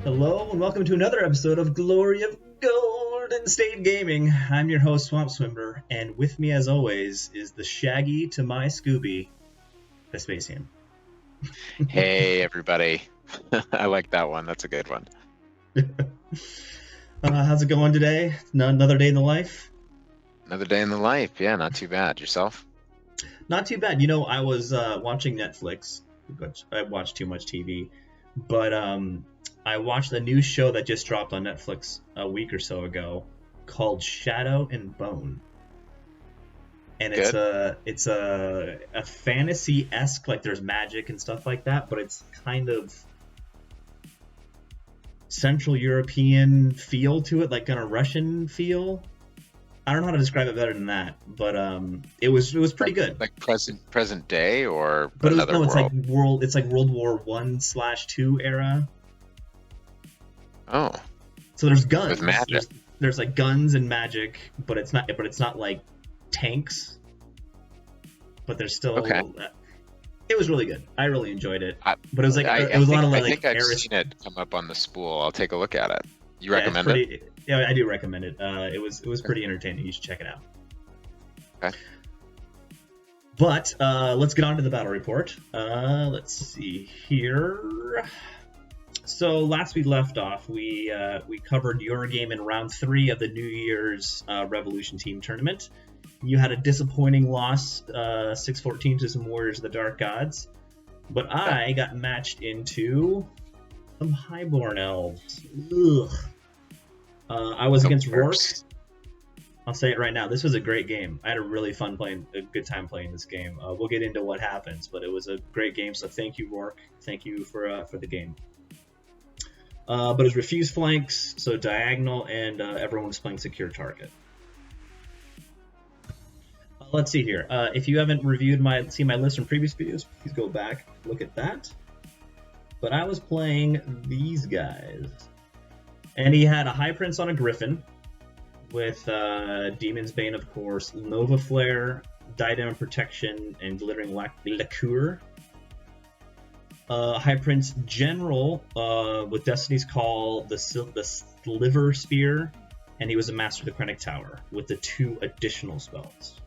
Hello and welcome to another episode of Glory of Golden State Gaming. I'm your host, SwampSwimmer, and with me as always is the Shaggy to my Scooby, Vespasian. Hey, everybody. I like that one. That's a good one. How's it going today? Another day in the life? Another day in the life. Yeah, not too bad. Yourself? Not too bad. You know, I was watching Netflix, which I watch too much TV, but I watched a new show that just dropped on Netflix a week or so ago called Shadow and Bone. And it's a fantasy-esque, like there's magic and stuff like that, but it's kind of Central European feel to it, like kind of Russian feel. I don't know how to describe it better than that, but it was pretty good. Like present day or But another world? it's like World War I/II era. Oh, So there's guns. with magic. There's like guns and magic, but it's not like tanks. But there's still Okay. It was really good. I really enjoyed it. I- But it was like I it was a lot of I like think I've Aris- seen it come up on the spool. I'll take a look at it. You Yeah, it's recommend it? pretty, yeah, I do recommend it. It was pretty entertaining. You should check it out. Okay. But let's get on to the battle report. Let's see here. So last we left off, we covered your game in round 3 of the New Year's Revolution Team Tournament. You had a disappointing loss, 6-14 to some Warriors of the Dark Gods. But I got matched into some Highborn Elves. Ugh. I was against Rourke. First. I'll say it right now. This was a great game. I had a good time playing this game. We'll get into what happens, but it was a great game. So thank you, Rourke. Thank you for the game. But it was refused flanks, so diagonal, and everyone was playing secure target. Let's see here. If you haven't seen my list from previous videos, please go back, look at that. But I was playing these guys. And he had a High Prince on a Griffin with Demon's Bane, of course, Nova Flare, Diadem Protection, and Glittering Lacquer. High Prince General with Destiny's Call, the Sliver Spear, and he was a Master of the Krennic Tower with the 2 additional spells.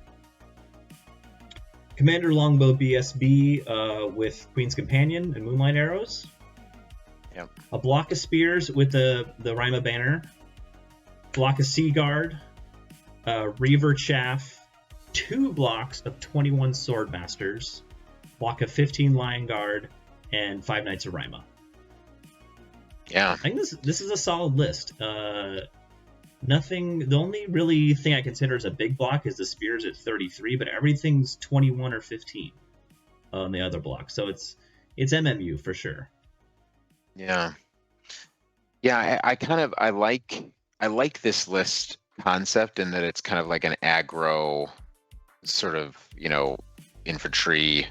Commander Longbow BSB with Queen's Companion and Moonlight Arrows. Yep. A block of spears with the Rima Banner. Block of Sea Guard. Reaver Chaff. 2 blocks of 21 Swordmasters. Block of 15 Lion Guard. And 5 Knights of Rima. Yeah. I think this is a solid list. The only really thing I consider as a big block is the spears at 33, but everything's 21 or 15 on the other block. So it's MMU for sure. Yeah. Yeah, I like this list concept in that it's kind of like an aggro sort of, infantry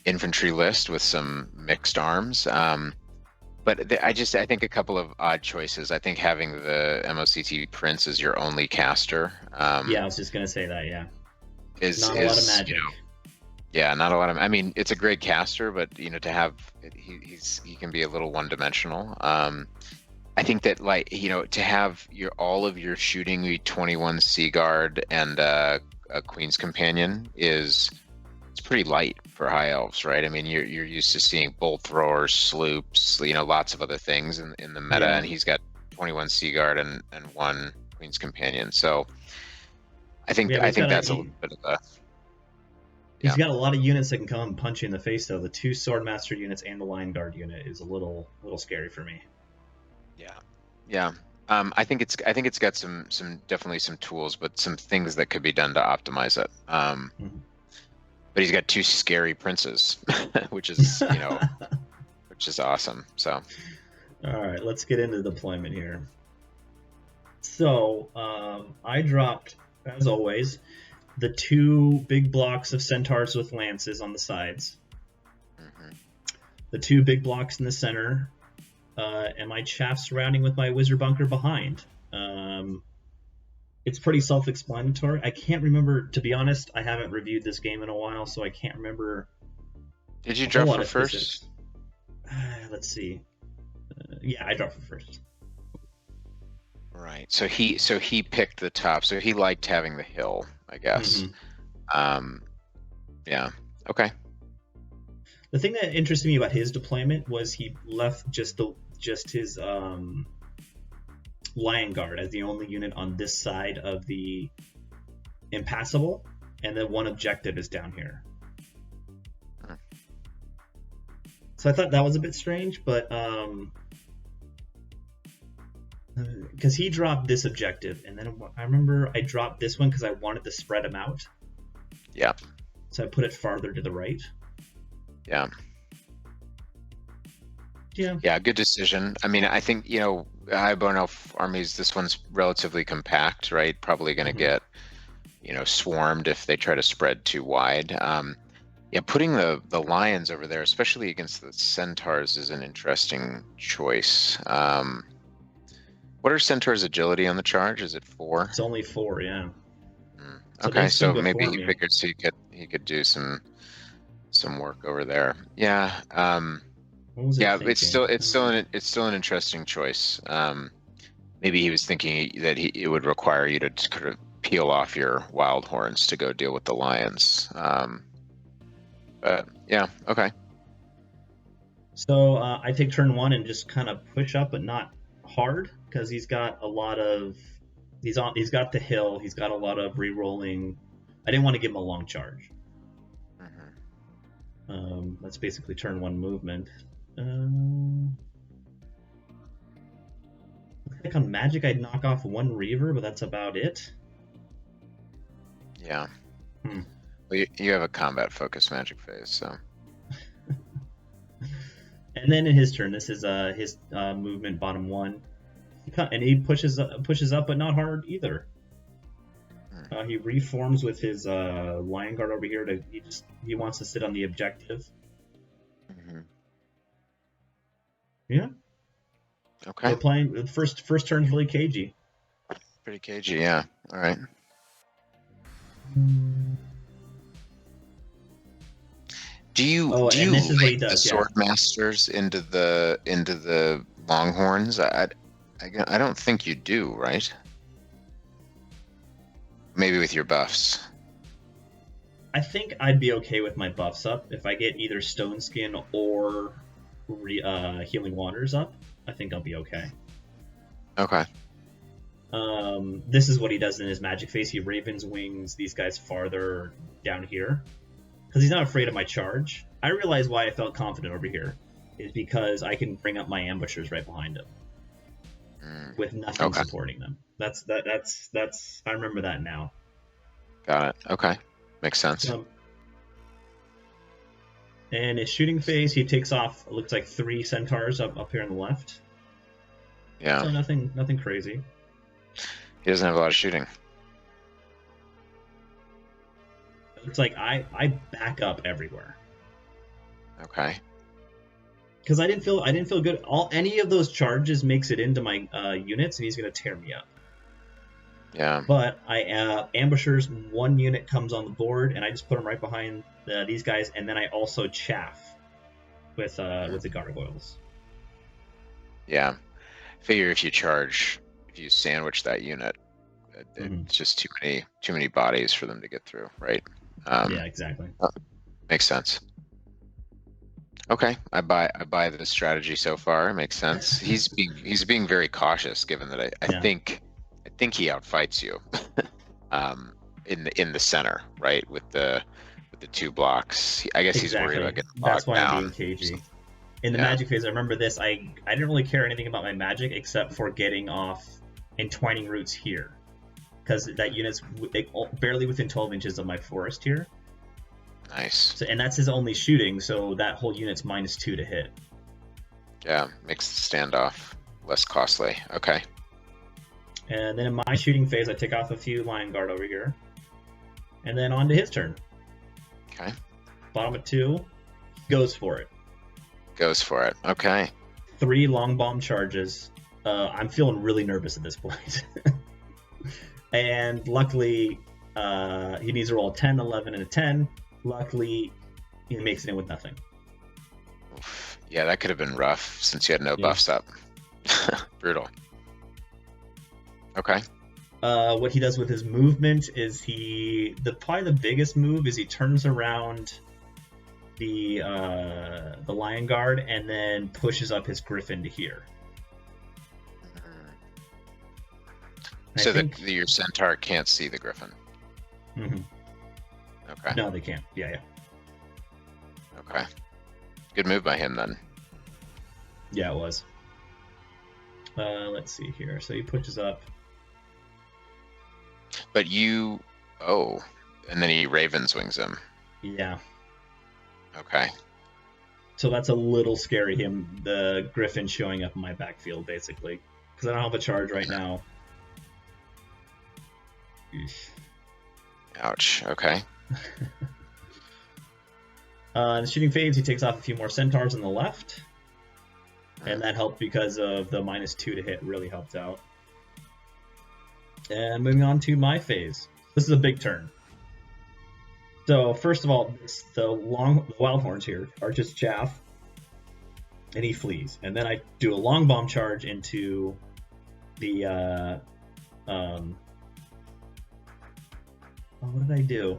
infantry list with some mixed arms. But I think a couple of odd choices. I think having the MOCT Prince as your only caster. Yeah, I was just gonna say that. Yeah, is not a lot of magic. Yeah, not a lot of. I mean, it's a great caster, but to have he can be a little one-dimensional. I think that to have all of your shooting 21 Sea Guard and a Queen's Companion it's pretty light for High Elves, right? I mean, you're used to seeing bolt throwers, sloops, lots of other things in the meta, Yeah. And he's got 21 Sea Guard and 1 Queen's Companion. So I think that's a little bit of a. He's got a lot of units that can come and punch you in the face, though. The 2 Swordmaster units and the Lion Guard unit is a little scary for me. Yeah. I think it's got some definitely some tools, but some things that could be done to optimize it. But he's got 2 scary princes, which is which is awesome. So, all right, let's get into deployment here. So I dropped, as always, the 2 big blocks of centaurs with lances on the sides, the 2 big blocks in the center, and my chaff surrounding with my wizard bunker behind. It's pretty self-explanatory. I can't remember, to be honest. I haven't reviewed this game in a while, so I can't remember. Did you drop it first? Let's see. Yeah, I dropped it first. Right. So he picked the top. So he liked having the hill, I guess. Yeah. Okay. The thing that interested me about his deployment was he left just his Lion Guard as the only unit on this side of the impassable, and then one objective is down here. So I thought that was a bit strange, but because he dropped this objective, and then I remember I dropped this one because I wanted to spread him out. Yeah. So I put it farther to the right. Yeah. Yeah. Yeah, good decision. I mean, I think, Highborn Elf armies, this one's relatively compact, right? Probably going to get, swarmed if they try to spread too wide. Yeah, putting the lions over there, especially against the centaurs, is an interesting choice. What are centaurs' agility on the charge? Is it 4? It's only 4, yeah. So Okay, so maybe me. he figured he could do some work over there. Yeah. What was yeah, thinking? it's still an interesting choice. Maybe he was thinking that it would require you to kind of peel off your wild horns to go deal with the lions. But yeah, okay. So I take turn 1 and just kind of push up, but not hard, because he's got a lot of he's got the hill. He's got a lot of re-rolling. I didn't want to give him a long charge. That's basically turn 1 movement. I think on magic I'd knock off 1 Reaver, but that's about it. Yeah. Well, you have a combat focused magic phase, so. And then in his turn, this is his movement bottom 1, and he pushes up, but not hard either. He reforms with his Lion Guard over here. He wants to sit on the objective. Yeah. Okay. We're playing first turn's really cagey. Pretty cagey, yeah. All right. Do you link the sword masters into the longhorns? I don't think you do, right? Maybe with your buffs. I think I'd be okay with my buffs up if I get either Stone Skin or Healing Waters up. I think I'll be okay. Okay. This is what he does in his magic phase. He Raven's Wings these guys farther down here, because he's not afraid of my charge. I realize why I felt confident over here is because I can bring up my ambushers right behind him with nothing supporting them. That's I remember that now. Got it. Okay, makes sense. And his shooting phase, he takes off. It looks like 3 centaurs up here on the left. Yeah. So nothing crazy. He doesn't have a lot of shooting. It's like I back up everywhere. Okay. Because I didn't feel good. Any of those charges makes it into my units, and he's gonna tear me up. Yeah. But I ambushers 1 unit comes on the board, and I just put them right behind these guys, and then I also chaff with the gargoyles. Yeah. Figure if you sandwich that unit, it's just too many bodies for them to get through, right? Yeah, exactly. Makes sense. Okay, I buy the strategy so far. It makes sense. He's being very cautious, given that I think he outfights you in the center, right, with the 2 blocks. I guess he's worried about getting bogged down. That's why I'm being cagey. In the magic phase, I remember this. I didn't really care anything about my magic except for getting off Entwining Roots here, because that unit's barely within 12 inches of my forest here. Nice. So, and that's his only shooting, so that whole unit's -2 to hit. Yeah, makes the standoff less costly. Okay. And then in my shooting phase, I take off a few Lion Guard over here. And then on to his turn. Okay. Bottom of 2, goes for it. Goes for it. Okay. 3 long bomb charges. I'm feeling really nervous at this point. And luckily, he needs to roll a 10, 11, and a 10. Luckily, he makes it in with nothing. Yeah, that could have been rough since you had no Yeah. buffs up. Brutal. Okay. What he does with his movement is probably the biggest move is he turns around the Lion Guard and then pushes up his Griffin to here. So your Centaur can't see the Griffin. Mm-hmm. Okay. No, they can't. Yeah. Okay. Good move by him then. Yeah, it was. Let's see here. So he pushes up. But and then he Ravens wings him. Yeah. Okay. So that's a little scary, the Griffin showing up in my backfield, basically. Because I don't have a charge right now. Ouch. Okay. In the shooting phase, he takes off a few more Centaurs on the left. And that helped because of the -2 to hit really helped out. And moving on to my phase. This is a big turn. So first of all, the wild horns here are just chaff, and he flees. And then I do a long bomb charge into the what did I do?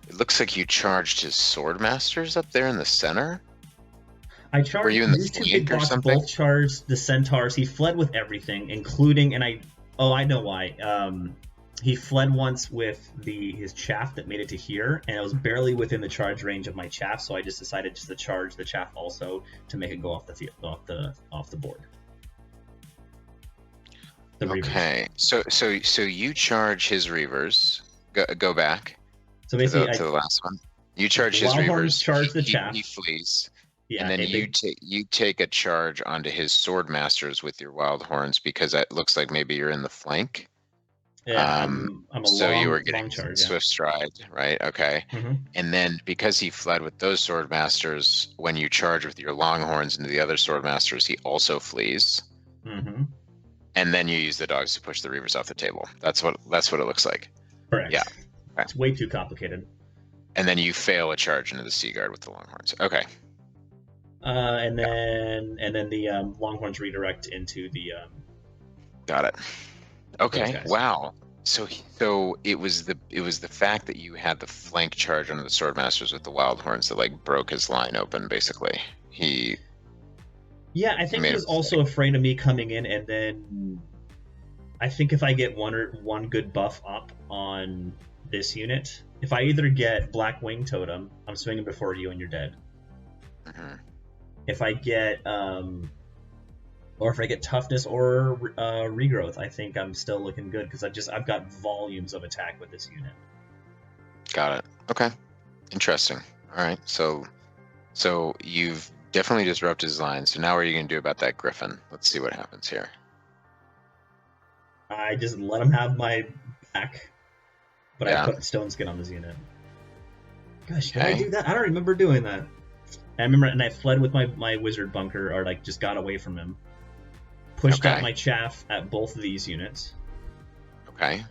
It looks like you charged his Swordmasters up there in the center. I charged. Were you in the These two flank big or blocks something? both charged the Centaurs. He fled with everything, including I know why. He fled once with his chaff that made it to here, and it was barely within the charge range of my chaff, so I just decided to charge the chaff also to make it go off the field, off the board. Okay, so you charge his Reavers. Go back. So basically, to the last one. You charge his Reavers. Charge the chaff. He flees. Yeah, and then you take a charge onto his Swordmasters with your Wild Horns because it looks like maybe you're in the flank. Yeah, I'm a you were getting charge, swift stride, right? Okay. Mm-hmm. And then because he fled with those Swordmasters, when you charge with your Longhorns into the other Swordmasters, he also flees. Mm-hmm. And then you use the dogs to push the Reavers off the table. That's what it looks like. Correct. Yeah. Okay. It's way too complicated. And then you fail a charge into the Sea Guard with the Longhorns. Okay. And then the Longhorns redirect into the. Got it. Okay. Wow. So it was the fact that you had the flank charge under the Swordmasters with the Wild Horns that broke his line open. Basically, Yeah, I think he was also afraid of me coming in, and then I think if I get one good buff up on this unit, if I either get Black Wing Totem, I'm swinging before you and you're dead. Mm-hmm. If I get or if I get toughness or regrowth, I think I'm still looking good because I've got volumes of attack with this unit. Got it. Okay. Interesting. All right. So you've definitely disrupted his line. So now what are you going to do about that Griffin? Let's see what happens here. I just let him have my back, but I put Stone Skin on this unit. Gosh, did I do that? I don't remember doing that. I remember, and I fled with my wizard bunker, or just got away from him. Pushed out my chaff at both of these units. Okay.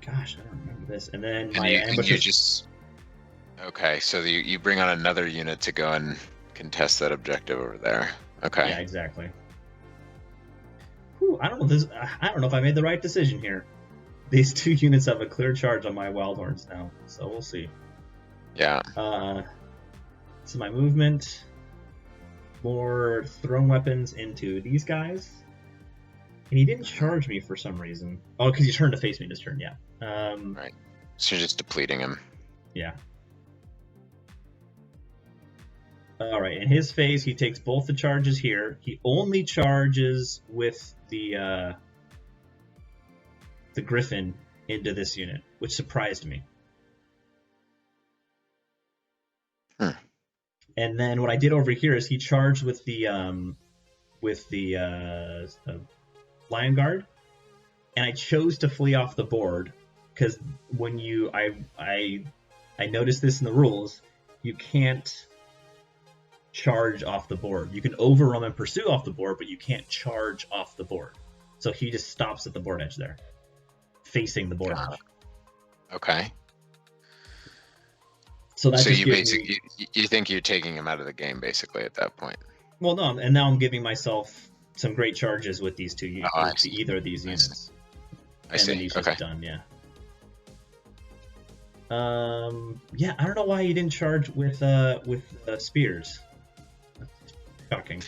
Gosh, I don't remember this. And then Okay, so you bring on another unit to go and contest that objective over there. Okay. Yeah, exactly. Whew, I don't know if I made the right decision here. These two units have a clear charge on my Wild Horns now, so we'll see. Yeah. So my movement, more thrown weapons into these guys. And he didn't charge me for some reason. Oh, because he turned to face me this turn, yeah. Right. So you're just depleting him. Yeah. Alright, in his phase, he takes both the charges here. He only charges with the Griffin into this unit, which surprised me. And then what I did over here is he charged with the Lion Guard, and I chose to flee off the board because when I noticed this in the rules, you can't charge off the board. You can overrun and pursue off the board, but you can't charge off the board. So he just stops at the board edge there, facing the board edge. Okay. So that So just you gives me. basically you think you're taking him out of the game basically at that point. Well, no, and now I'm giving myself some great charges with these Oh, I see. either of these I see. units, I and then see. he's Okay. just done. Yeah. Yeah, I don't know why you didn't charge with spears. That's shocking.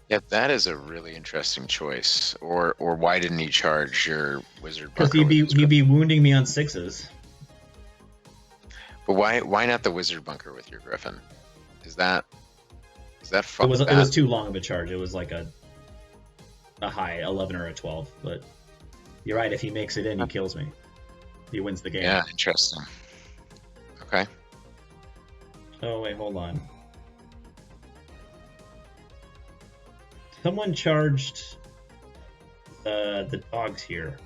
Yeah, that is a really interesting choice. Or why didn't he charge your wizard Because bunker with his he'd griffin? be wounding me on sixes. But why not the wizard bunker with your griffin? Is that It bad? was too long of a charge. It was like a high 11 or a 12. But you're right. If he makes it in, he kills me. He wins the game. Yeah, interesting. Okay. Oh wait, hold on. Someone charged the dogs here.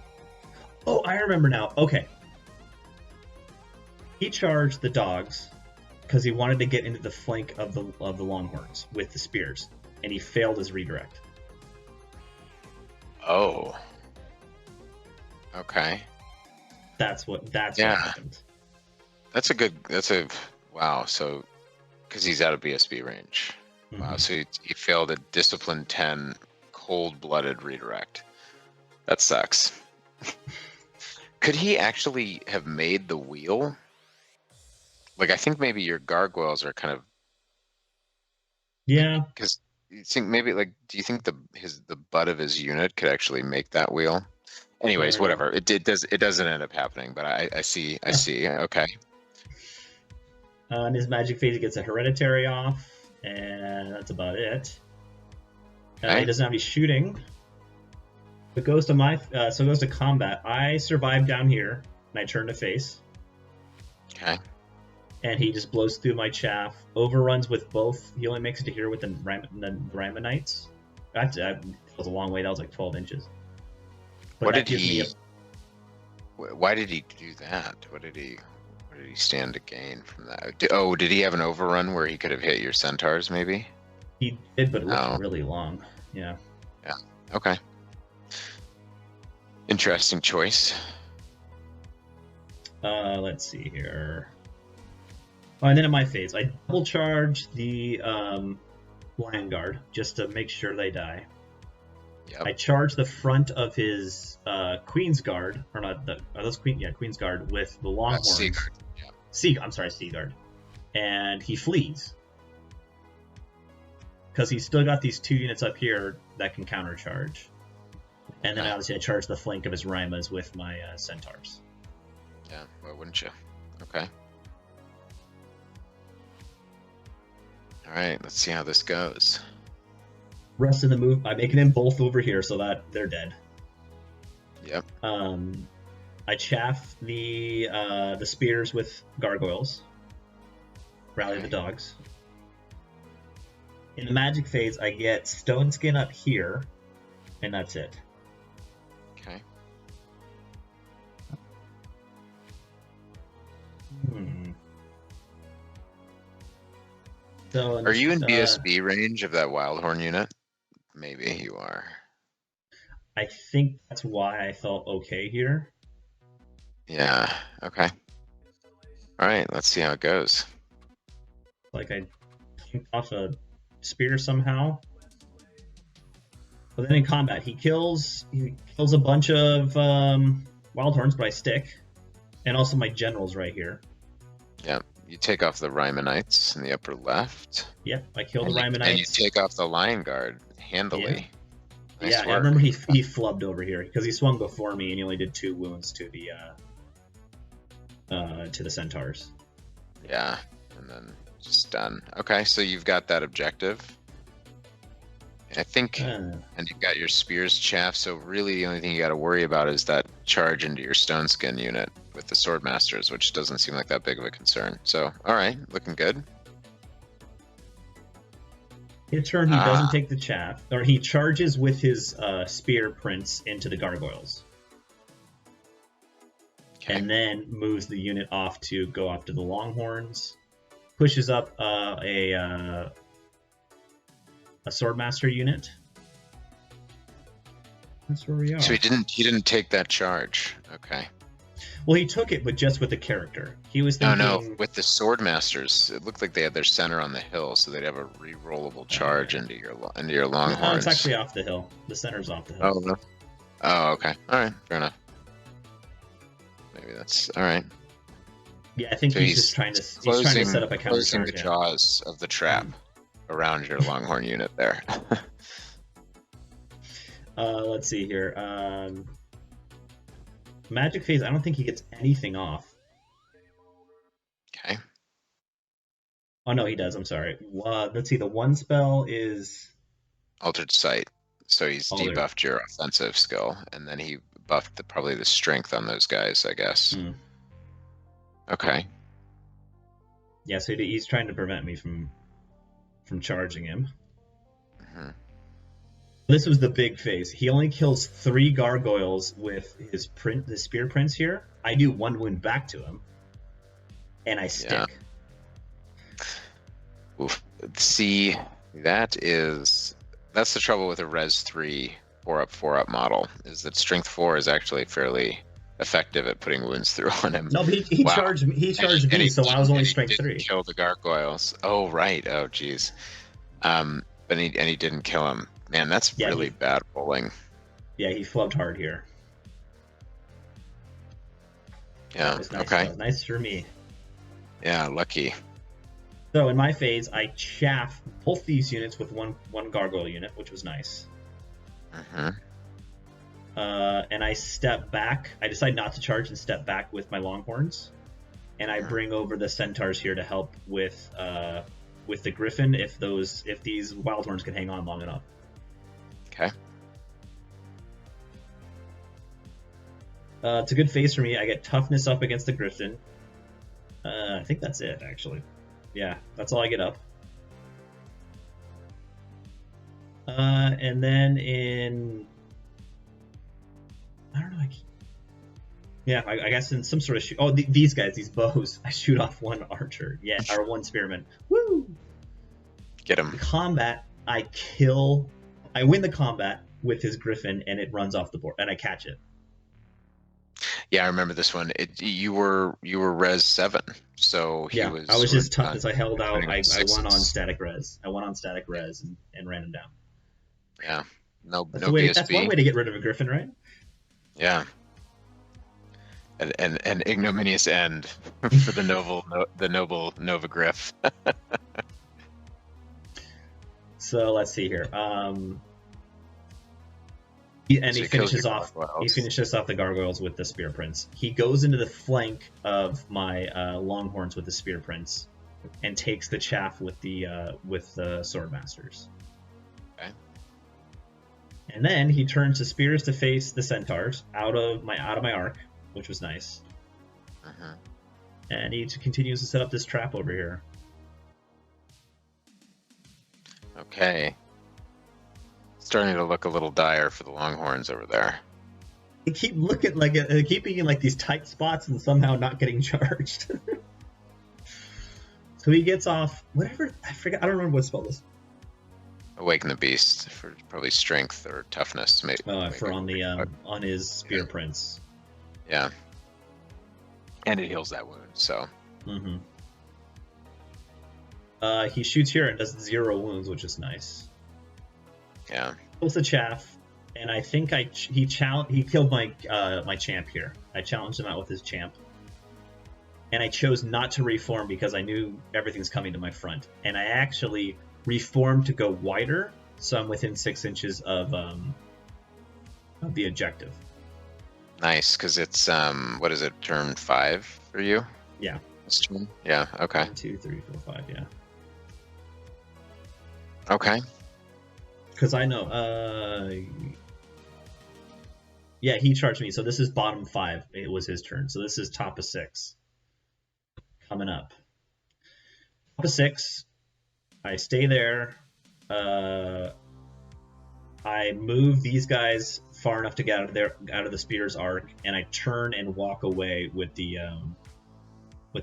Oh, I remember now. Okay. He charged the dogs because he wanted to get into the flank of the Longhorns with the spears, and he failed his redirect. Oh. Okay. That's what Yeah. happened. That's a wow. So because he's out of BSB range. Wow. Mhm. So he failed a discipline 10 cold-blooded redirect. That sucks. Could he actually have made the wheel? Like, I think maybe your gargoyles are kind of Yeah. because you think maybe like, do you think the butt of his unit could actually make that wheel? I Anyways, don't know. whatever. It doesn't end up happening, but I see. Okay. In his magic phase, he gets a hereditary off, and that's about it. He Okay. doesn't have any shooting. It goes to so it goes to combat. I survive down here, and I turn to face, Okay. and he just blows through my chaff. Overruns with both. He only makes it to here with the Ramanites. That was a long way. That was like 12 inches. But What that did gives me he? Why did he do that? What did he stand to gain from that? Did he have an overrun where he could have hit your centaurs? Maybe. He did, but it looked No. really long. Yeah. Yeah. Okay. Interesting choice. Let's see here. Oh, and then in my phase, I double charge the Lion Guard just to make sure they die. Yep. I charge the front of his Queen's Guard, or not the Queen's Guard with the Longhorns. Seaguard. I'm sorry, Sea Guard, and he flees because he's still got these 2 units up here that can countercharge. And then obviously I charge the flank of his Raimas with my centaurs. Yeah, why wouldn't you? Okay. All right, let's see how this goes. Rest of the move, I'm making them both over here so that they're dead. Yep. I chaff the spears with gargoyles. Rally the dogs. In the magic phase, I get stone skin up here, and that's it. Okay. So, Are you in BSB range of that Wildhorn unit? Maybe you are. I think that's why I felt okay here. Yeah. Okay. All right. Let's see how it goes. Like I kicked off a spear somehow. But then in combat, he kills a bunch of Wildhorns, but I stick, and also my generals right here. Yep. You take off the Rymanites in the upper left. Yep, I kill the And you Rymanites. take off the Lion Guard handily. Yeah, Nice I work. remember he flubbed over here because he swung before me and he only did 2 wounds to the centaurs. Yeah, and then just done. Okay, so you've got that objective. I think, and you've got your spears chaff, so really the only thing you got to worry about is that charge into your stone skin unit with the sword masters, which doesn't seem like that big of a concern. So, all right, looking good. His turn, he doesn't take the chaff, or he charges with his spear prince into the gargoyles. Okay. And then moves the unit off to go after the Longhorns. Pushes up a Swordmaster unit. That's where we are. So he didn't take that charge. Okay. Well, he took it, but just with the character. He was Oh thinking. no, with the sword masters, it looked like they had their center on the hill, so they'd have a re-rollable charge Yeah. into your No, it's longhorns. actually off the hill. The center's off the hill. Oh no. Oh, okay. All right, fair enough. Maybe that's all right. Yeah, I think So he's just trying to set up a counter closing charge. the jaws of the trap around your longhorn unit there. Let's see here. Magic phase. I don't think he gets anything off. Okay. Oh no, he does. I'm sorry. Let's see. The one spell is Altered sight. So he's Altered. debuffed your offensive skill, and then he buffed probably the strength on those guys, I guess. Okay. Yeah, so he's trying to prevent me from charging him. Mm-hmm. This was the big phase. He only kills 3 gargoyles with his spear prince here. I do 1 wound back to him, and I stick. Yeah. Oof. See, that's the trouble with a Res 3 4-up model, is that Strength 4 is actually fairly effective at putting wounds through on him. No, he Wow. charged me. He charged me, so I was only strength 3. Kill the gargoyles. Oh right. Oh geez. But he didn't kill him. Man, that's really bad rolling. Yeah, he flubbed hard here. Yeah. Nice. Okay. Nice for me. Yeah, lucky. So in my phase, I chaff both these units with one gargoyle unit, which was nice. Mm-hmm. And I step back. I decide not to charge and step back with my longhorns, and I bring over the centaurs here to help with the griffin if these wild horns can hang on long enough. Okay. It's a good phase for me. I get toughness up against the griffin. I think that's it, actually. Yeah, that's all I get up. And then I don't know. I guess in some sort of these guys, these bows, I shoot off 1 archer. Yeah, or 1 spearman. Woo! Get him. Combat, I win the combat with his griffin, and it runs off the board, and I catch it. Yeah, I remember this one. You were Res 7, so I was just tough as I held out. I won on static res. I won on static res and ran him down. Yeah, no BSB. That's one way to get rid of a griffin, right? Yeah. An ignominious end for the noble Nova Griff. So let's see here. He finishes off the gargoyles with the spear prince. He goes into the flank of my longhorns with the spear prince, and takes the chaff with the sword masters. Okay. And then he turns the spears to face the centaurs out of my arc, which was nice. Uh-huh. And he continues to set up this trap over here. Okay. Starting to look a little dire for the longhorns over there. They keep looking keeping in like these tight spots and somehow not getting charged. So he gets off whatever, I forget. I don't remember what spell this. Awaken the beast for probably strength or toughness, maybe. For on his spear prince. Yeah. And it heals that wound, so. Mm-hmm. He shoots here and does 0 wounds, which is nice. Yeah. Kills the chaff, and I think he killed my my champ here. I challenged him out with his champ, and I chose not to reform because I knew everything's coming to my front, and I actually reformed to go wider, so I'm within 6 inches of the objective. Nice, because it's what is it, turn 5 for you? Yeah. Yeah. Okay. 1, 2, 3, 4, 5. Yeah. Okay. Because I know. Yeah, he charged me. So this is bottom 5. It was his turn. So this is top of 6. Coming up. Top of 6. I stay there. I move these guys far enough to get out of the spear's arc, and I turn and walk away with the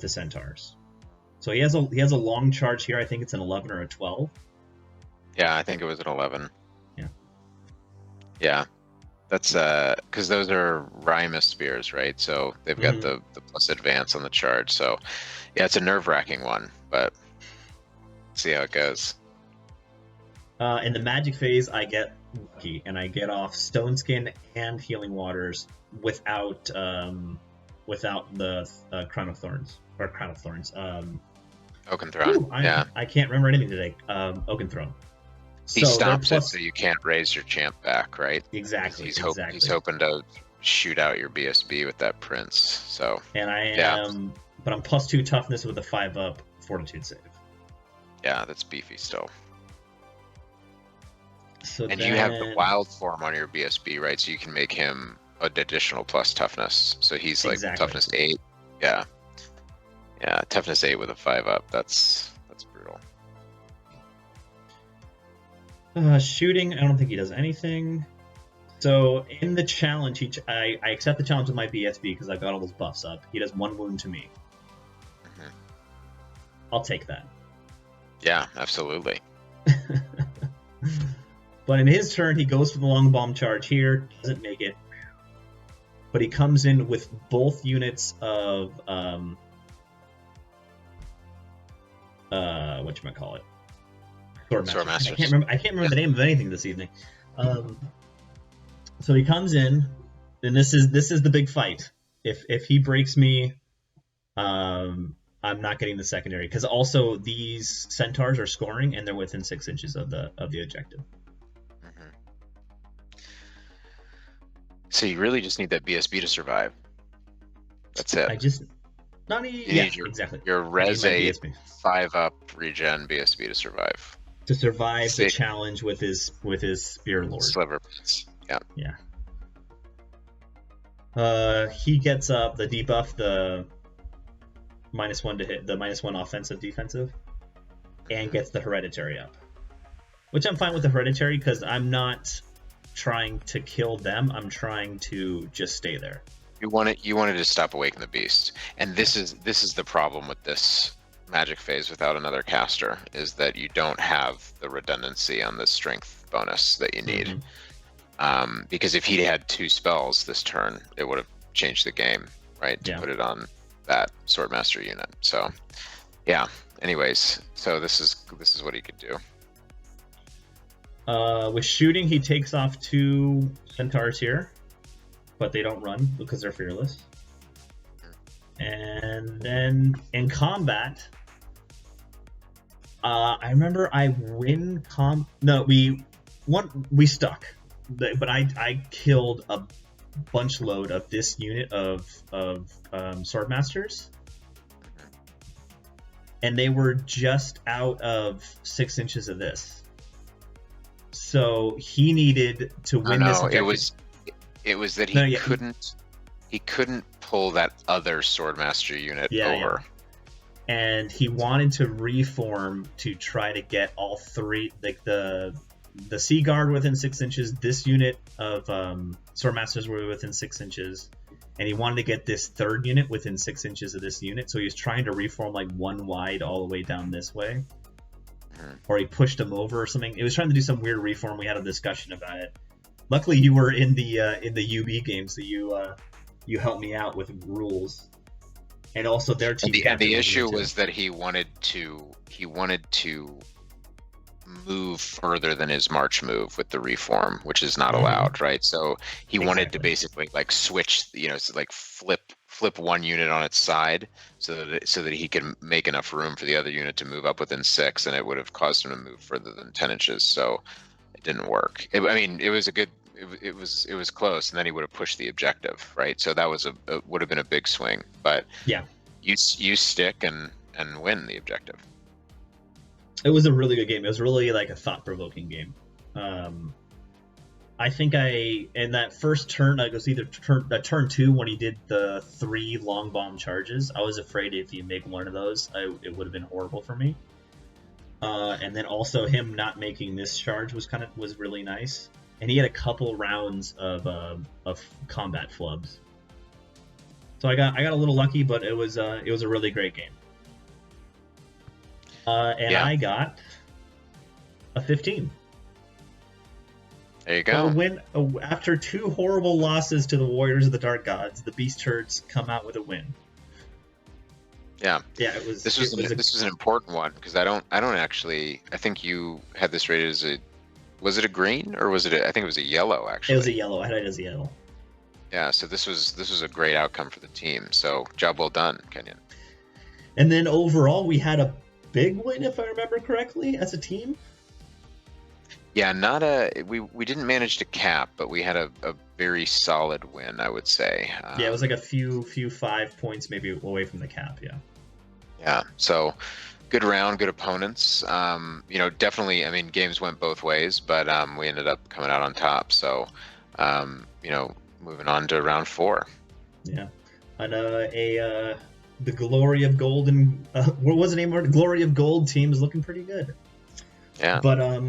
centaurs. So he has a long charge here. I think it's an 11 or a 12. Yeah, I think it was an 11. Yeah. Yeah. That's because those are Rhymus spears, right? So they've got Mhm. the plus advance on the charge. So yeah, it's a nerve-wracking one, but see how it goes. In the magic phase, I get lucky and I get off Stone Skin and Healing Waters without the Crown of Thorns or Crown of Thorns. Oakenthron, yeah. I can't remember anything today. Oaken Throne. He So they're stops it so plus you can't raise your champ back, right? Because exactly, he's exactly. hoping to shoot out your BSB with that prince. So And yeah, but I'm +2 toughness with a 5-up Fortitude save. yeah, that's beefy still. So And then, you have the wild form on your BSB, right? So you can make him an additional plus toughness. So he's like exactly. toughness 8. Yeah. Yeah, toughness 8 with a 5-up. That's brutal. Shooting, I don't think he does anything. So in the challenge, I accept the challenge with my BSB because I've got all those buffs up. He does 1 wound to me. Mhm. I'll take that. Yeah, absolutely. But in his turn, he goes for the long bomb charge here, doesn't make it. But he comes in with both units of whatchamacallit? Swordmaster. Swordmasters. I can't remember Yeah. the name of anything this evening. So he comes in, and this is the big fight. If he breaks me, I'm not getting the secondary because also these centaurs are scoring and they're within 6 inches of the objective. Mhm. So you really just need that BSB to survive. That's it. I just not You yeah, need exactly. your I need Res my 8 BSB 5-up regen BSB to survive. to survive the Sick challenge with his spear lord. sliver pits. Yeah. Yeah. He gets up the debuff, the -1 to hit, the -1 offensive defensive, and gets the hereditary up. Which I'm fine with the hereditary because I'm not trying to kill them. I'm trying to just stay there. You wanted to stop Awaken the Beast. And this is the problem with this magic phase without another caster, is that you don't have the redundancy on the strength bonus that you need. Because if he had 2 spells this turn, it would have changed the game, right? To put it on that Swordmaster unit. So yeah. Anyways, so this is what he could do. With shooting, he takes off 2 centaurs here, but they don't run because they're fearless. And then in combat, I remember I win we stuck, but I killed a bunch load of this unit of Swordmasters, and they were just out of 6 inches of this. So he needed to win this objective. It was that he couldn't pull that other Swordmaster unit over. Yeah. And he wanted to reform to try to get all 3, like the Sea Guard within 6 inches, this unit of Swordmasters were within 6 inches, and he wanted to get this 3rd unit within 6 inches of this unit. So he was trying to reform like 1 wide all the way down this way. Or he pushed him over or something. It was trying to do some weird reform. We had a discussion about it. Luckily, you were in the UB game, so you helped me out with rules. And also their team. And the issue was that he wanted to move further than his march move with the reform, which is not allowed, right? So he wanted to basically like switch, like flip 1 unit on its side so that he can make enough room for the other unit to move up within 6, and it would have caused him to move further than 10 inches. So it didn't work. It was close, and then he would have pushed the objective, right? So that was would have been a big swing, but yeah, you stick and win the objective. It was a really good game. It was really like a thought-provoking game. I think in that first turn, it was either turn 2 when he did the 3 long bomb charges. I was afraid if you make 1 of those, it would have been horrible for me. And then also him not making this charge was really nice. And he had a couple rounds of combat flubs. So I got a little lucky, but it was a really great game. I got a 15. There you A go. win after 2 horrible losses to the Warriors of the Dark Gods. The Beast Herds come out with a win. Yeah. Yeah, it was. This was an important one because I don't actually. I think you had this rated as a. Was it a green or was it? I think it was a yellow actually. It was a yellow. I had it as a yellow. Yeah. So this was a great outcome for the team. So job well done, Kenyon. And then overall, we had a big win, if I remember correctly, as a team. Yeah, not a. We didn't manage to cap, but we had a very solid win, I would say. Yeah, it was like a few 5 points maybe away from the cap. Yeah. Yeah. So good round, good opponents. Definitely. I mean, games went both ways, but we ended up coming out on top. So, moving on to round 4. Yeah, and the Glory of Gold and what was the name? The Glory of Gold team is looking pretty good. Yeah. But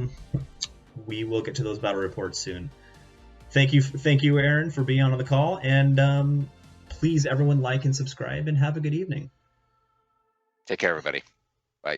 we will get to those battle reports soon. Thank you, Aaron, for being on the call, and please, everyone, like and subscribe, and have a good evening. Take care, everybody. Bye.